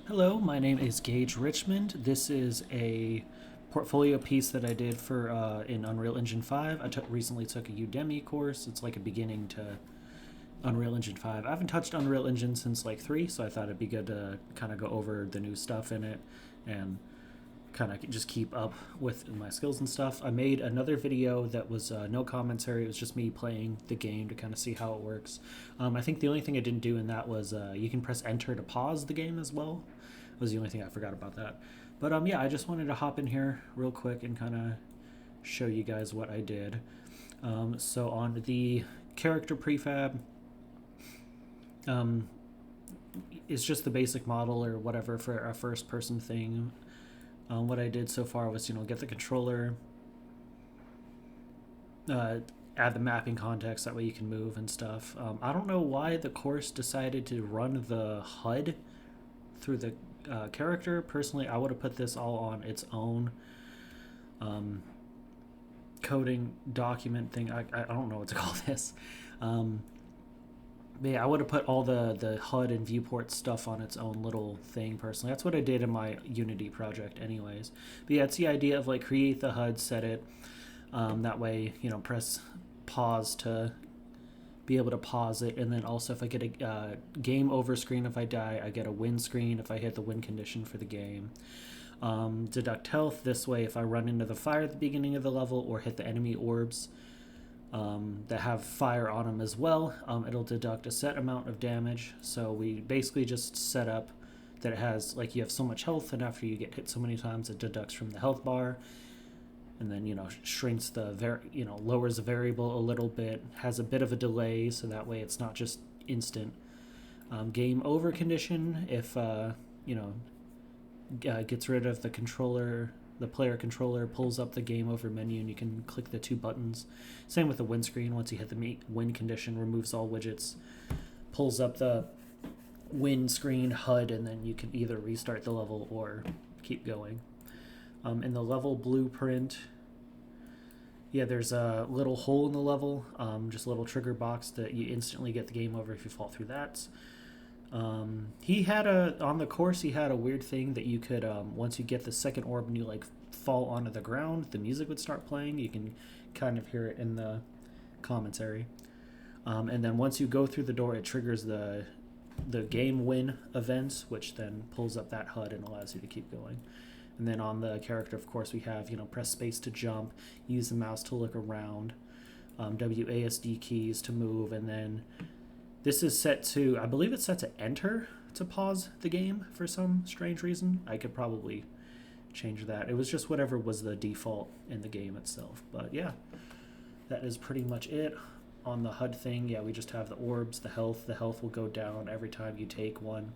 Hello, my name is Gage Richmond. This is a portfolio piece that I did for in Unreal Engine 5. I recently took a Udemy course. It's like a beginning to Unreal Engine 5. I haven't touched Unreal Engine since like 3, so I thought it'd be good to kind of go over the new stuff in it and kind of just keep up with my skills and stuff. I made another video that was no commentary. It was just me playing the game to kind of see how it works. I think the only thing I didn't do in that was you can press enter to pause the game as well. Was the only thing I forgot about that. But yeah, I just wanted to hop in here real quick and kind of show you guys what I did. So on the character prefab, it's just the basic model or whatever for a first person thing. What I did so far was, get the controller, add the mapping context, that way you can move and stuff. I don't know why the course decided to run the HUD through the character. Personally, I would have put this all on its own coding document thing. I don't know what to call this. But yeah, I would have put all the HUD and viewport stuff on its own little thing personally. That's what I did in my Unity project anyways. But yeah, it's the idea of like create the HUD, set it. That way, press pause to be able to pause it. And then also if I get a game over screen, if I die, I get a win screen if I hit the win condition for the game. Deduct health. This way, if I run into the fire at the beginning of the level or hit the enemy orbs, that have fire on them as well, it'll deduct a set amount of damage. So we basically just set up that it has, like, you have so much health, and after you get hit so many times, it deducts from the health bar, and then shrinks the lowers the variable a little bit, has a bit of a delay, so that way it's not just instant. Game over condition, if gets rid of the controller. The player controller pulls up the game over menu and you can click the two buttons. Same with the win screen. Once you hit the win condition, removes all widgets, pulls up the win screen HUD, and then you can either restart the level or keep going. In the level blueprint, there's a little hole in the level, just a little trigger box that you instantly get the game over if you fall through that. He had on the course, he had a weird thing that you could, once you get the second orb and you like fall onto the ground, the music would start playing. You can kind of hear it in the commentary. And then once you go through the door, it triggers the game win events, which then pulls up that HUD and allows you to keep going. And then on the character, of course, we have, press space to jump, use the mouse to look around, WASD keys to move, and then this is set to, I believe it's set to enter to pause the game for some strange reason. I could probably change that. It was just whatever was the default in the game itself. But yeah, that is pretty much it. On the HUD thing, we just have the orbs, the health. The health will go down every time you take one.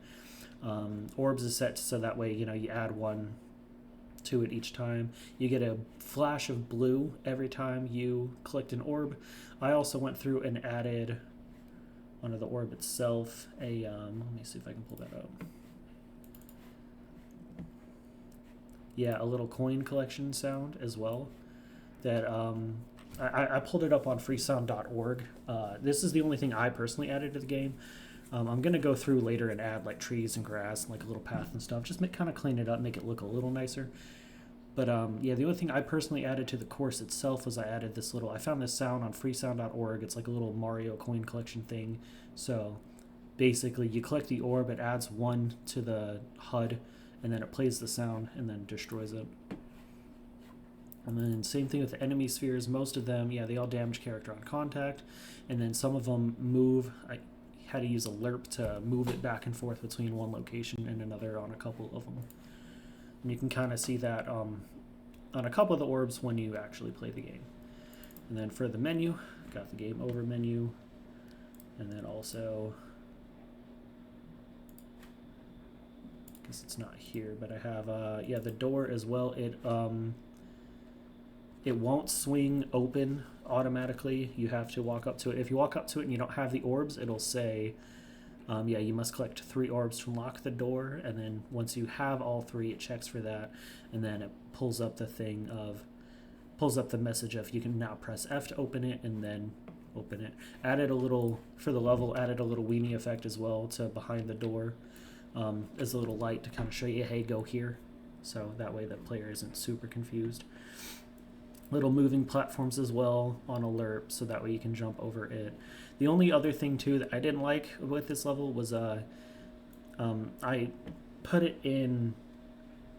Orbs is set so that way, you add one to it each time. You get a flash of blue every time you collect an orb. I also went through and added onto the orb itself let me see if I can pull that up. A little coin collection sound as well that I pulled it up on freesound.org. This is the only thing I personally added to the game. I'm gonna go through later and add like trees and grass and like a little path and stuff, just kind of clean it up, make it look a little nicer. But the only thing I personally added to the course itself was I added this I found this sound on freesound.org. It's like a little Mario coin collection thing. So basically you collect the orb, it adds one to the HUD, and then it plays the sound and then destroys it. And then same thing with the enemy spheres. Most of them, they all damage character on contact. And then some of them move. I had to use a lerp to move it back and forth between one location and another on a couple of them. And you can kind of see that on a couple of the orbs when you actually play the game. And then for the menu, got the game over menu. And then also, I guess it's not here, but I have, the door as well. It won't swing open automatically. You have to walk up to it. If you walk up to it and you don't have the orbs, it'll say, you must collect 3 orbs to unlock the door, and then once you have all 3, it checks for that, and then it pulls up the message of you can now press F to open it, and then open it. Added a little, for the level, added a little weenie effect as well to behind the door. is a little light to kind of show you, hey, go here. So that way the player isn't super confused. Little moving platforms as well on alert, so that way you can jump over it. The only other thing too that I didn't like with this level was I put it in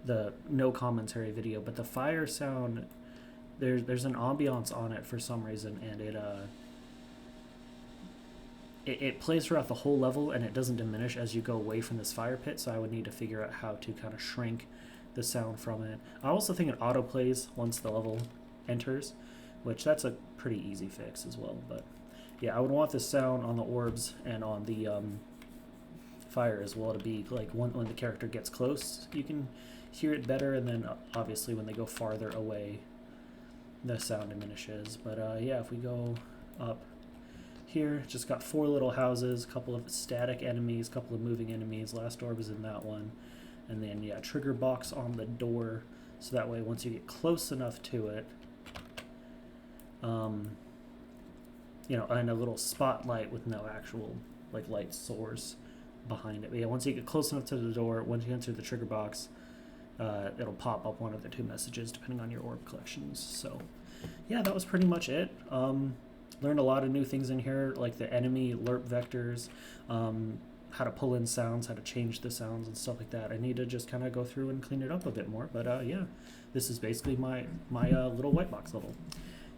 the no commentary video, but the fire sound, there's an ambiance on it for some reason, and it plays throughout the whole level, and it doesn't diminish as you go away from this fire pit, so I would need to figure out how to kind of shrink the sound from it. I also think it auto plays once the level enters, which that's a pretty easy fix as well. But yeah, I would want the sound on the orbs and on the fire as well to be like when the character gets close, you can hear it better, and then obviously when they go farther away, the sound diminishes. But yeah, if we go up here, just got 4 little houses, a couple of static enemies, a couple of moving enemies. Last orb is in that one. And then, yeah, trigger box on the door, so that way once you get close enough to it, you know, and a little spotlight with no actual, like, light source behind it. But yeah, once you get close enough to the door, once you enter the trigger box, it'll pop up one of the 2 messages depending on your orb collections. So, yeah, that was pretty much it. Learned a lot of new things in here, like the enemy lerp vectors, how to pull in sounds, how to change the sounds and stuff like that. I need to just kind of go through and clean it up a bit more. But yeah, this is basically my little white box level.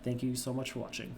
Thank you so much for watching.